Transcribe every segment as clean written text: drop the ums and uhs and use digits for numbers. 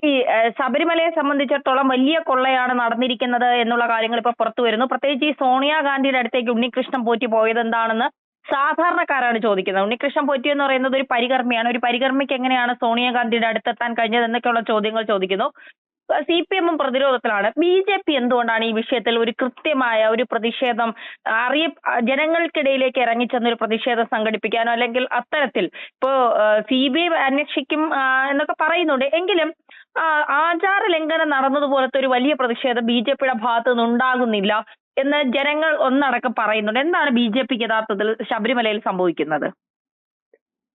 ഈ ശബരിമലയെ സംബന്ധിച്ചിടത്തോളം വലിയ കൊള്ളയാണ് നടന്നിരിക്കുന്നത് എന്നുള്ള കാര്യങ്ങൾ ഇപ്പൊ പുറത്തു വരുന്നു. പ്രത്യേകിച്ച് ഈ സോണിയാഗാന്ധിയുടെ അടുത്തേക്ക് ഉണ്ണികൃഷ്ണൻ പോറ്റി പോയത് എന്താണെന്ന് സാധാരണക്കാരാണ് ചോദിക്കുന്നത്. ഉണ്ണികൃഷ്ണൻ പോറ്റി എന്ന് പറയുന്നത് ഒരു പരികർമ്മിയാണ്. ഒരു പരികർമ്മിക്ക് എങ്ങനെയാണ് സോണിയാഗാന്ധിയുടെ അടുത്തെത്താൻ കഴിഞ്ഞത് എന്നൊക്കെയുള്ള ചോദ്യങ്ങൾ ചോദിക്കുന്നു. CPM പ്രതിരോധത്തിലാണ്. BJP എന്തുകൊണ്ടാണ് ഈ വിഷയത്തിൽ ഒരു കൃത്യമായ ഒരു പ്രതിഷേധം ജനങ്ങൾക്കിടയിലേക്ക് ഇറങ്ങിച്ചെന്ന ഒരു പ്രതിഷേധം സംഘടിപ്പിക്കാനോ അല്ലെങ്കിൽ അത്തരത്തിൽ ഇപ്പോ CBI അന്വേഷിക്കും എന്നൊക്കെ പറയുന്നുണ്ട്. എങ്കിലും ആചാര ലംഘനം നടന്നതുപോലത്തെ ഒരു വലിയ പ്രതിഷേധം BJPയുടെ ഭാഗത്തു നിന്ന് ഉണ്ടാകുന്നില്ല എന്ന് ജനങ്ങൾ ഒന്നടക്കം പറയുന്നുണ്ട്. എന്താണ് BJPക്ക് യഥാർത്ഥത്തിൽ ശബരിമലയിൽ സംഭവിക്കുന്നത്?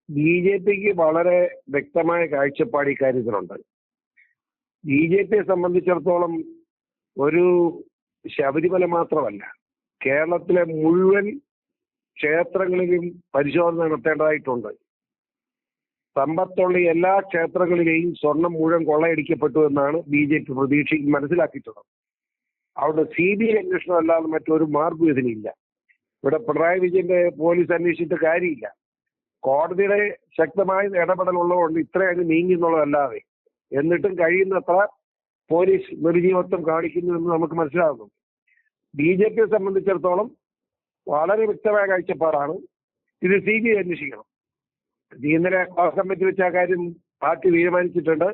BJPക്ക് വളരെ വ്യക്തമായ കാഴ്ചപ്പാട് ഇക്കാര്യത്തിലുണ്ട്. BJPയെ സംബന്ധിച്ചിടത്തോളം ഒരു ശബരിമല മാത്രമല്ല, കേരളത്തിലെ മുഴുവൻ ക്ഷേത്രങ്ങളിലും പരിശോധന നടത്തേണ്ടതായിട്ടുണ്ട്. സമ്പത്തുള്ള എല്ലാ ക്ഷേത്രങ്ങളിലെയും സ്വർണം മുഴുവൻ കൊള്ളയടിക്കപ്പെട്ടു എന്നാണ് BJP മനസ്സിലാക്കിയിട്ടുള്ളത്. അവിടെ CBI അന്വേഷണം അല്ലാതെ മറ്റൊരു മാർഗം ഇതിനില്ല. ഇവിടെ പിണറായി വിജയന്റെ പോലീസ് അന്വേഷിച്ചിട്ട് കാര്യമില്ല. കോടതിയുടെ ശക്തമായ ഇടപെടൽ ഉള്ളതുകൊണ്ട് ഇത്രയങ്ങ് നീങ്ങി എന്നുള്ളതല്ലാതെ, എന്നിട്ടും കഴിയുന്നത്ര പോലീസ് നിർജീവത്വം കാണിക്കുന്നു എന്ന് നമുക്ക് മനസ്സിലാകുന്നു. BJPയെ സംബന്ധിച്ചിടത്തോളം വളരെ വ്യക്തമായ കാഴ്ചപ്പാടാണ്. ഇത് CBI അന്വേഷിക്കണം. ഇന്നലെ കോർ കമ്മിറ്റി വെച്ച ആ കാര്യം പാർട്ടി തീരുമാനിച്ചിട്ടുണ്ട്.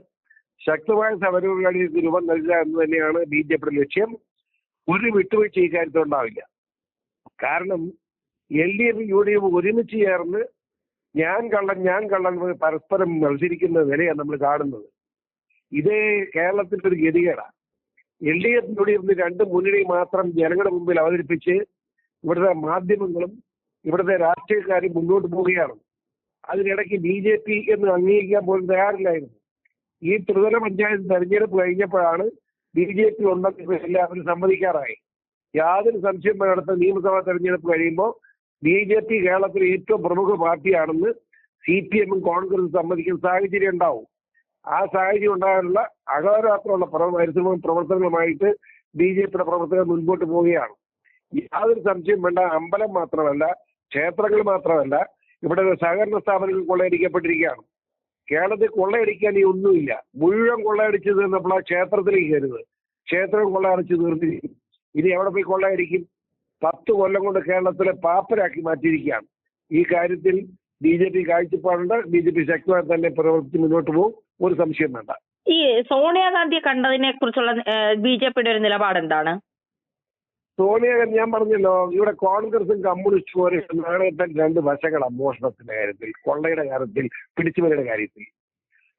ശക്തമായ സമരപരിപാടിക്ക് രൂപം നൽകുക എന്ന് തന്നെയാണ് BJPയുടെ ലക്ഷ്യം. ഒരു വിട്ടുവീഴ്ച ഈ കാര്യത്തിൽ ഉണ്ടാവില്ല. കാരണം LDF UDF ഒരുമിച്ച് ചേർന്ന് ഞാൻ കള്ളൻ പരസ്പരം മത്സരിക്കുന്ന നിലയാണ് നമ്മൾ കാണുന്നത്. ഇതേ കേരളത്തിന്റെ ഒരു ഗതികേടാണ്. LDF UDF രണ്ട് മുന്നണി മാത്രം ജനങ്ങളുടെ മുമ്പിൽ അവതരിപ്പിച്ച് ഇവിടുത്തെ മാധ്യമങ്ങളും ഇവിടുത്തെ രാഷ്ട്രീയക്കാരും മുന്നോട്ട് പോവുകയാണ്. അതിനിടയ്ക്ക് BJP എന്ന് അംഗീകരിക്കാൻ പോലും തയ്യാറില്ലായിരുന്നു. ഈ ത്രിതല പഞ്ചായത്ത് തെരഞ്ഞെടുപ്പ് കഴിഞ്ഞപ്പോഴാണ് BJP ഉണ്ടെന്ന് എല്ലാവരും സമ്മതിക്കാറായി. യാതൊരു സംശയം വേണ്ട, നിയമസഭാ തെരഞ്ഞെടുപ്പ് കഴിയുമ്പോൾ BJP കേരളത്തിലെ ഏറ്റവും പ്രമുഖ പാർട്ടിയാണെന്ന് CPM കോൺഗ്രസും സമ്മതിക്കുന്ന സാഹചര്യം ഉണ്ടാവും. ആ സാഹചര്യം ഉണ്ടാകാനുള്ള അഹോരാത്രമുള്ള പ്രവർത്തനങ്ങളുമായിട്ട് BJPയുടെ പ്രവർത്തകർ മുൻപോട്ട് പോവുകയാണ്. യാതൊരു സംശയം വേണ്ട, അമ്പലം മാത്രമല്ല, ക്ഷേത്രങ്ങൾ മാത്രമല്ല, ഇവിടെ സഹകരണ സ്ഥാപനങ്ങൾ കൊള്ളയടിക്കപ്പെട്ടിരിക്കുകയാണ്. കേരളത്തിൽ കൊള്ളയടിക്കാൻ ഈ ഒന്നുമില്ല. മുഴുവൻ കൊള്ളയടിച്ചു തീർന്നപ്പോൾ ആ ക്ഷേത്രത്തിലേക്ക് കരുത്. ക്ഷേത്രം കൊള്ളയടിച്ച് തീർന്നിരിക്കും. ഇനി എവിടെ പോയി കൊള്ളയടിക്കും? 10 കൊല്ലം കൊണ്ട് കേരളത്തിലെ പാപ്പരാക്കി മാറ്റിയിരിക്കുകയാണ്. ഈ കാര്യത്തിൽ BJP കാഴ്ചപ്പാടുണ്ട്. BJP ശക്തമായി തന്നെ പ്രവർത്തിച്ച് മുന്നോട്ട് പോകും. ഒരു സംശയം വേണ്ട. ഈ സോണിയാഗാന്ധിയെ കണ്ടതിനെ കുറിച്ചുള്ള BJPയുടെ ഒരു നിലപാട് എന്താണ്? സോണിയാഗാന്ധി, ഞാൻ പറഞ്ഞല്ലോ, ഇവിടെ കോൺഗ്രസും കമ്മ്യൂണിസ്റ്റും ഒരു നാണയത്തിൽ രണ്ട് വശങ്ങളാണ്. മോഷണത്തിന്റെ കാര്യത്തിൽ, കൊള്ളയുടെ കാര്യത്തിൽ, പിടിച്ചുപറിയുടെ കാര്യത്തിൽ.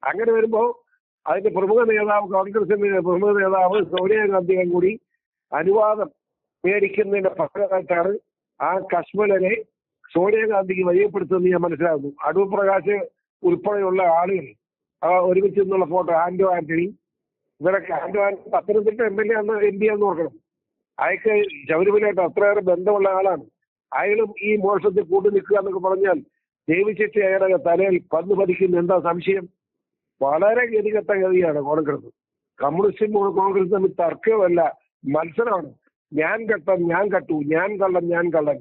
അങ്ങനെ വരുമ്പോൾ അതിന്റെ പ്രമുഖ നേതാവ്, കോൺഗ്രസിന്റെ പ്രമുഖ നേതാവ് സോണിയാഗാന്ധിയെ കൂടി അനുവാദം മേടിക്കുന്നതിന്റെ ഫലമായിട്ടാണ് ആ കശ്മലനെ സോണിയാഗാന്ധിക്ക് വഴിയപ്പെടുത്തുമെന്ന് ഞാൻ മനസ്സിലാക്കുന്നു. അടൂർ പ്രകാശ് ഉൾപ്പെടെയുള്ള ആളുകൾ ഒരുമിച്ച് നിന്നുള്ള ഫോട്ടോ, ആന്റോ ആന്റണി, ഇവരൊക്കെ, ആന്റോ ആന്റണി പത്തനംതിട്ട MLA MP ആണെന്ന് ഓർക്കണം. അയാൾക്ക് ശബരിമലയായിട്ട് അത്രയേറെ ബന്ധമുള്ള ആളാണ്. അയാളും ഈ മോഷണത്തിൽ കൂട്ടു നിൽക്കുക എന്നൊക്കെ പറഞ്ഞാൽ ദേവിശക്തി അയാളുടെ തലയിൽ പന്ത് പതിക്കുന്ന എന്താ സംശയം? വളരെ ഗതികെട്ട ഗതിയാണ് കോൺഗ്രസ്. കമ്മ്യൂണിസ്റ്റും കോൺഗ്രസും തമ്മിൽ തർക്കമല്ല, മത്സരമാണ്. ഞാൻ കട്ടൻ, ഞാൻ കട്ടു, ഞാൻ കള്ളൻ.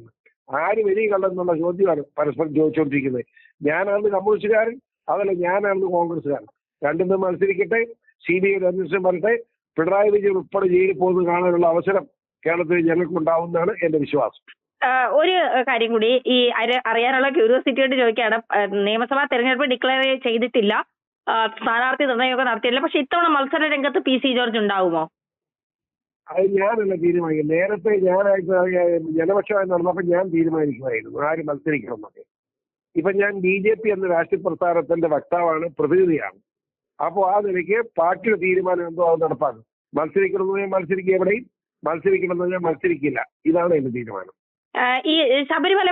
ആര് വലിയ കള്ളൻ എന്നുള്ള ചോദ്യമാണ് പരസ്പരം ചോദിച്ചുകൊണ്ടിരിക്കുന്നത്. ഞാനാണ് കമ്മ്യൂണിസ്റ്റുകാരൻ, അതല്ല ഞാനാണ് കോൺഗ്രസ്സുകാരൻ. രണ്ടും തമ്മിൽ മത്സരിക്കട്ടെ. CBI അന്വേഷണം വരട്ടെ. പിണറായി വിജയൻ ഉൾപ്പെടെ ജയിലിൽ പോകുന്നത് കാണാനുള്ള അവസരം കേരളത്തിൽ ജനങ്ങൾക്ക് ഉണ്ടാവുന്നതാണ് എന്റെ വിശ്വാസം. ഒരു കാര്യം കൂടി ഈ അറിയാനുള്ള ക്യൂരിയോസിറ്റി ആയിട്ട് ചോദിക്കുകയാണ്. നിയമസഭാ തെരഞ്ഞെടുപ്പ് ഡിക്ലെയർ ചെയ്തിട്ടില്ല, സ്ഥാനാർത്ഥി നിർണ്ണയമൊക്കെ നടത്തിയില്ല. പക്ഷെ ഇത്തവണ മത്സര രംഗത്ത് PC ജോർജ് ഉണ്ടാവുമോ? അത് ഞാനല്ല തീരുമാനിക്കും. നേരത്തെ ഞാനായിട്ട് ജനപക്ഷമായി നടന്നപ്പോൾ ഞാൻ തീരുമാനിക്കുമായിരുന്നു ആര് മത്സരിക്കണം എന്നൊക്കെ. ഇപ്പൊ ഞാൻ BJP എന്ന രാഷ്ട്രീയ പ്രസ്ഥാനത്തിന്റെ വക്താവാണ്, പ്രതിനിധിയാണ്. അപ്പോൾ ആ നിലയ്ക്ക് പാർട്ടിയുടെ തീരുമാനം എന്തോ അത് നടപ്പാക്കും. മത്സരിക്കണമെന്ന് മത്സരിക്കുക, എവിടെയും മത്സരിക്കണമെന്ന് ഞാൻ മത്സരിക്കില്ല. ഇതാണ് എന്റെ തീരുമാനം. ഈ ശബരിമല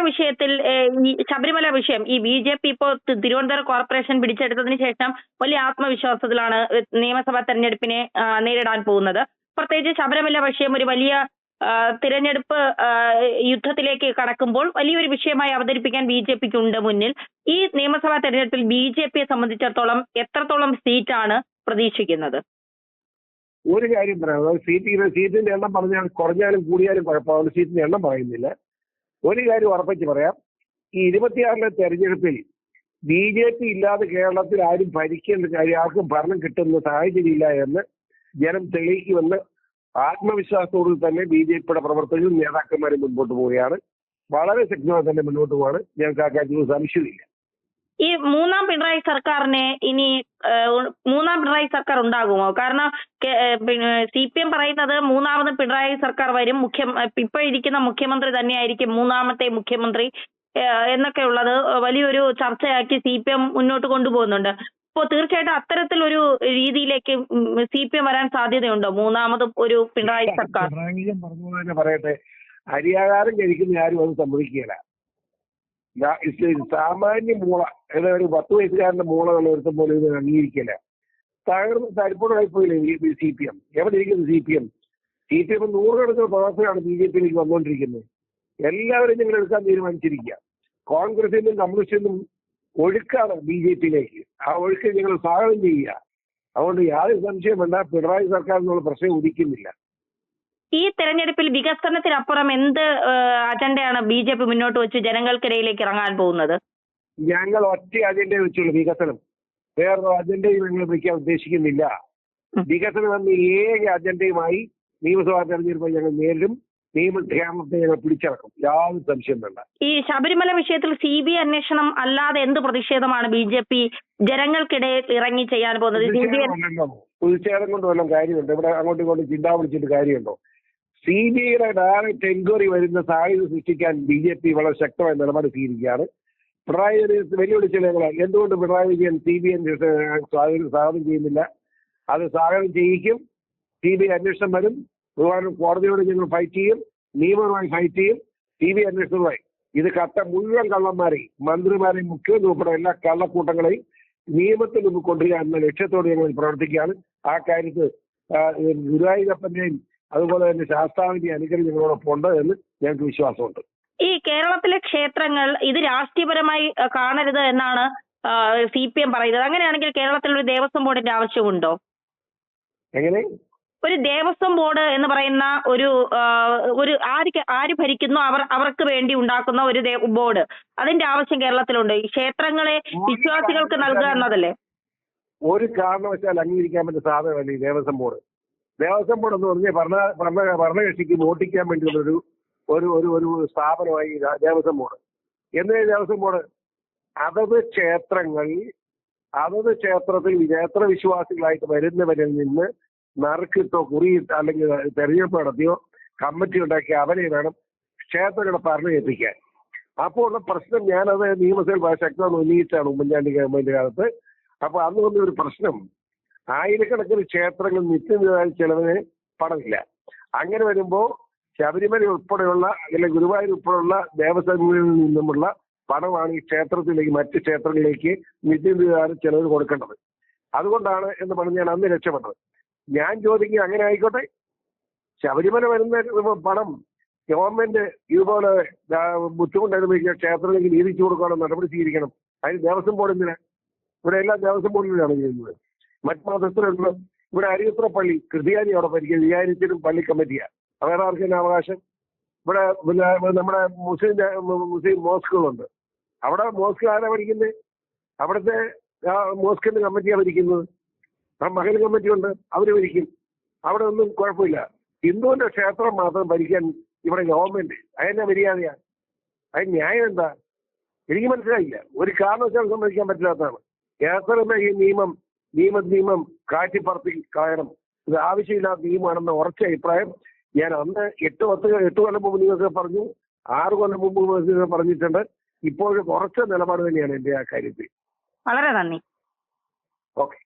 വിഷയം ഈ BJP ഇപ്പോൾ തിരുവനന്തപുരം കോർപ്പറേഷൻ പിടിച്ചെടുത്തതിന് ശേഷം വലിയ ആത്മവിശ്വാസത്തിലാണ് നിയമസഭാ തെരഞ്ഞെടുപ്പിനെ നേരിടാൻ പോകുന്നത്. പ്രത്യേകിച്ച് ശബരിമല വിഷയം ഒരു വലിയ തിരഞ്ഞെടുപ്പ് യുദ്ധത്തിലേക്ക് കടക്കുമ്പോൾ വലിയൊരു വിഷയമായി അവതരിപ്പിക്കാൻ BJPക്ക് ഉണ്ട് മുന്നിൽ. ഈ നിയമസഭാ തെരഞ്ഞെടുപ്പിൽ BJPയെ സംബന്ധിച്ചിടത്തോളം എത്രത്തോളം സീറ്റാണ് പ്രതീക്ഷിക്കുന്നത്? ഒരു കാര്യം പറയാം, സീറ്റിന്റെ എണ്ണം പറഞ്ഞാൽ കുറഞ്ഞാലും കൂടിയാലും കുഴപ്പമില്ല. സീറ്റിന്റെ എണ്ണം പറയുന്നില്ല. ഒരു കാര്യം ഉറപ്പിച്ച് പറയാം, ഈ 26-ലെ തെരഞ്ഞെടുപ്പിൽ BJP ഇല്ലാതെ കേരളത്തിൽ ആരും ഭരിക്കേണ്ട കാര്യം, ആർക്കും ഭരണം കിട്ടുന്ന സാഹചര്യമില്ല എന്ന് ജനം തെളിയിക്കുമെന്ന് ആത്മവിശ്വാസത്തോട് തന്നെ BJPയുടെ പ്രവർത്തകരും നേതാക്കന്മാരും മുൻപോട്ട് പോവുകയാണ്. വളരെ ശക്തമായി തന്നെ മുന്നോട്ട് പോവാണ്. ഞങ്ങൾക്ക് ആ കാര്യത്തിൽ സംശയമില്ല. ഈ മൂന്നാം പിണറായി സർക്കാരിനെ ഇനി മൂന്നാം പിണറായി സർക്കാർ ഉണ്ടാകുമോ? കാരണം CPM പറയുന്നത് മൂന്നാമത് പിണറായി സർക്കാർ വരും, ഇപ്പൊ ഇരിക്കുന്ന മുഖ്യമന്ത്രി തന്നെയായിരിക്കും മൂന്നാമത്തെ മുഖ്യമന്ത്രി എന്നൊക്കെ ഉള്ളത് വലിയൊരു ചർച്ചയാക്കി CPM മുന്നോട്ട് കൊണ്ടുപോകുന്നുണ്ട്. അപ്പോൾ തീർച്ചയായിട്ടും അത്തരത്തിലൊരു രീതിയിലേക്ക് CPM വരാൻ സാധ്യതയുണ്ടോ മൂന്നാമത് ഒരു പിണറായി സർക്കാർ? പറഞ്ഞു തന്നെ പറയട്ടെ, അരിയാഹാരം കഴിക്കുന്ന ആരും അത് സമ്മതിക്കുകയില്ല. സാമാന്യ മൂള, അതായത് ഒരു 10 വയസ്സുകാരന്റെ മൂള ഒരുത്തം പോലെ ഇത് അംഗീകരിക്കില്ല. തകർന്ന് തരിപ്പോടായി പോയില്ലേ CPM? എവിടെ ഇരിക്കുന്നു CPM? CPM നൂറുകണക്കിന് പ്രവർത്തകരാണ് BJPയിലേക്ക് വന്നുകൊണ്ടിരിക്കുന്നത്. എല്ലാവരും ഞങ്ങൾ എടുക്കാൻ തീരുമാനിച്ചിരിക്കുക. കോൺഗ്രസിൽ നിന്നും കമ്മ്യൂണിസ്റ്റിൽ നിന്നും ഒഴുക്കാണ് BJPയിലേക്ക്. ആ ഒഴുക്ക് ഞങ്ങൾ സ്വാഗതം ചെയ്യുക. അതുകൊണ്ട് യാതൊരു സംശയം വേണ്ട, പിണറായി സർക്കാർ എന്നുള്ള പ്രശ്നം ഉദിക്കുന്നില്ല. ഈ തെരഞ്ഞെടുപ്പിൽ വികസനത്തിനപ്പുറം എന്ത് അജണ്ടയാണ് BJP മുന്നോട്ട് വെച്ച് ജനങ്ങൾക്കിടയിലേക്ക് ഇറങ്ങാൻ പോകുന്നത്? ഞങ്ങൾ ഒറ്റ അജണ്ട വെച്ചുള്ളൂ, വികസനം. വേറൊരു അജണ്ടയും ഞങ്ങൾ വയ്ക്കാൻ ഉദ്ദേശിക്കുന്നില്ല. വികസനം എന്ന ഏക അജണ്ടയുമായി നിയമസഭാ തെരഞ്ഞെടുപ്പ് ഞങ്ങൾ നേരിടും. കേരളത്തെ ഞങ്ങൾ പിടിച്ചടക്കും, യാതൊരു സംശയം വേണ്ട. ഈ ശബരിമല വിഷയത്തിൽ CBI അന്വേഷണം അല്ലാതെ എന്ത് പ്രതിഷേധമാണ് BJP ജനങ്ങൾക്കിടയിൽ ഇറങ്ങി ചെയ്യാൻ പോകുന്നത്? പ്രതിഷേധം കൊണ്ട് വല്ലതും കാര്യമുണ്ടോ? ഇവിടെ അങ്ങോട്ടും ഇങ്ങോട്ടും ചിന്ത വിളിച്ചിട്ട് കാര്യമുണ്ടോ? CBIയുടെ ഡയറക്റ്റ് എൻക്വയറി വരുന്ന സാഹചര്യം സൃഷ്ടിക്കാൻ BJP വളരെ ശക്തമായ നിലപാട് സ്വീകരിക്കുകയാണ്. പിണറായി വെല്ലുവിളിച്ചത് ഞങ്ങൾ എന്തുകൊണ്ട് പിണറായി വിജയൻ CBI സ്വാഗതം ചെയ്യുന്നില്ല? അത് സ്വാഗതം ചെയ്യിക്കും. CBI അന്വേഷണം വരും. ബഹുമാനം കോടതിയോട് ഞങ്ങൾ ഫൈറ്റ് ചെയ്യും, നിയമപരമായി ഫൈറ്റ് ചെയ്യും. CBI അന്വേഷണവുമായി ഇത് കട്ട മുഴുവൻ കള്ളന്മാരെയും മന്ത്രിമാരെയും മുഖ്യമന്ത്രി ഉൾപ്പെടെ എല്ലാ കള്ളക്കൂട്ടങ്ങളെയും നിയമത്തിൽ നിന്ന് കൊണ്ടുവരിക എന്ന ലക്ഷ്യത്തോടെ ഞങ്ങൾ പ്രവർത്തിക്കുകയാണ്. ആ കാര്യത്തിൽ ഗുരുവായൂരപ്പന്റെയും അതുപോലെ തന്നെ ശാസ്താവിന്റെയും അനുഗ്രഹം ഞങ്ങളോടൊപ്പം ഉണ്ട് എന്ന് ഞങ്ങൾക്ക് വിശ്വാസമുണ്ട്. ഈ കേരളത്തിലെ ക്ഷേത്രങ്ങൾ ഇത് രാഷ്ട്രീയപരമായി കാണരുത് എന്നാണ് CPM പറയുന്നത്. അങ്ങനെയാണെങ്കിൽ കേരളത്തിൽ ഒരു ദേവസ്വം ബോർഡിന്റെ ആവശ്യമുണ്ടോ? എങ്ങനെ? ഒരു ദേവസ്വം ബോർഡ് എന്ന് പറയുന്ന ഒരു ആര് ഭരിക്കുന്നു അവർക്ക് വേണ്ടി ഉണ്ടാക്കുന്ന ഒരു ബോർഡ്, അതിന്റെ ആവശ്യം കേരളത്തിലുണ്ട്. ഈ ക്ഷേത്രങ്ങളെ വിശ്വാസികൾക്ക് നൽകുക എന്നതല്ലേ? ഒരു കാരണവശാൽ അംഗീകരിക്കാൻ പറ്റുന്ന സാധനമല്ല ഈ ദേവസ്വം ബോർഡ്. ദേവസ്വം ബോർഡ് എന്ന് പറഞ്ഞാൽ ഭരണകക്ഷിക്ക് വോട്ടിക്കാൻ വേണ്ടിയുള്ളൊരു ഒരു സ്ഥാപനമായി ദേവസ്വം ബോർഡ്. എന്ന് ദേവസ്വം ബോർഡ് അതത് ക്ഷേത്രത്തിൽ ക്ഷേത്ര വിശ്വാസികളായിട്ട് വരുന്നവരിൽ നിന്ന് നറുക്കിട്ടോ കുറിയിട്ടോ അല്ലെങ്കിൽ തെരഞ്ഞെടുപ്പ് നടത്തിയോ കമ്മിറ്റി ഉണ്ടാക്കി അവരെ വേണം ക്ഷേത്രങ്ങളെ പറഞ്ഞു ഏൽപ്പിക്കാൻ. അപ്പോൾ ഉള്ള പ്രശ്നം, ഞാനത് നിയമസഭയിൽ ശക്തമായി ഉന്നയിച്ചാണ് ഉമ്മൻചാണ്ടി ഗവൺമെന്റ് കാലത്ത്. അപ്പൊ അന്ന് വന്ന ഒരു പ്രശ്നം, ആയിരക്കണക്കിന് ക്ഷേത്രങ്ങൾ നിത്യനിതായ ചെലവിന് പണമില്ല. അങ്ങനെ വരുമ്പോൾ ശബരിമല ഉൾപ്പെടെയുള്ള അല്ലെങ്കിൽ ഗുരുവായൂർ ഉൾപ്പെടെയുള്ള ദേവസ്വങ്ങളിൽ നിന്നുമുള്ള പണമാണ് ഈ ക്ഷേത്രത്തിലേക്ക് മറ്റ് ക്ഷേത്രങ്ങളിലേക്ക് നിത്യനിതായ ചെലവിന് കൊടുക്കേണ്ടത്. അതുകൊണ്ടാണ് എന്ന് പറഞ്ഞ് ഞാൻ അന്ന് രക്ഷപ്പെട്ടത്. ഞാൻ ചോദിക്കുക, അങ്ങനെ ആയിക്കോട്ടെ, ശബരിമല വരുന്ന പണം ഗവൺമെന്റ് ഇതുപോലെ ബുദ്ധിമുട്ട് അനുഭവിക്കുന്ന ക്ഷേത്രത്തിലേക്ക് നീതിച്ചു കൊടുക്കാനുള്ള നടപടി സ്വീകരിക്കണം. അതിന് ദേവസ്വം ബോർഡ് എന്തിനാ? ഇവിടെ എല്ലാ ദേവസ്വം ബോർഡിലാണ് ചെയ്യുന്നത്. മറ്റ് മതസ്ഥരുള്ള ഇവിടെ അരിയത്ര പള്ളി ക്രിസ്ത്യാനി അവിടെ ഭരിക്കുന്നത്, വിചാരിച്ചിട്ടും പള്ളി കമ്മിറ്റിയാണ്. വേറെ ആർക്കും അവകാശം? ഇവിടെ നമ്മുടെ മുസ്ലിം മോസ്കുകളുണ്ട്. അവിടെ മോസ്ക് ആരാ ഭരിക്കുന്നത്? അവിടുത്തെ മോസ്കിന്റെ കമ്മിറ്റിയാണ് ഭരിക്കുന്നത്. മഹൽ കമ്മിറ്റി ഉണ്ട്, അവർ ഭരിക്കും. അവിടെ ഒന്നും കുഴപ്പമില്ല. ഹിന്ദുവിന്റെ ക്ഷേത്രം മാത്രം ഭരിക്കാൻ ഇവിടെ ഗവൺമെന്റ്, അതിന്റെ മര്യാദയാണ്. അതിന് ന്യായം എന്താ? എനിക്ക് മനസ്സിലായില്ല. ഒരു കാരണവശാലും സമ്മതിക്കാൻ പറ്റില്ലാത്തതാണ്. കേരളത്തിലെ ഈ നിയമം കാറ്റിപ്പറത്തി കളയണം. ഇത് ആവശ്യമില്ലാത്ത നിയമമാണെന്ന ഉറച്ച അഭിപ്രായം ഞാൻ അന്ന് 8 കൊല്ലം മുമ്പ് നിങ്ങൾക്ക് പറഞ്ഞു, 6 കൊല്ലം മുമ്പ് നിങ്ങൾക്ക് പറഞ്ഞിട്ടുണ്ട്. ഇപ്പോഴും ഉറച്ച നിലപാട് തന്നെയാണ് എന്റെ ആ കാര്യത്തിൽ. വളരെ നന്ദി. ഓക്കെ.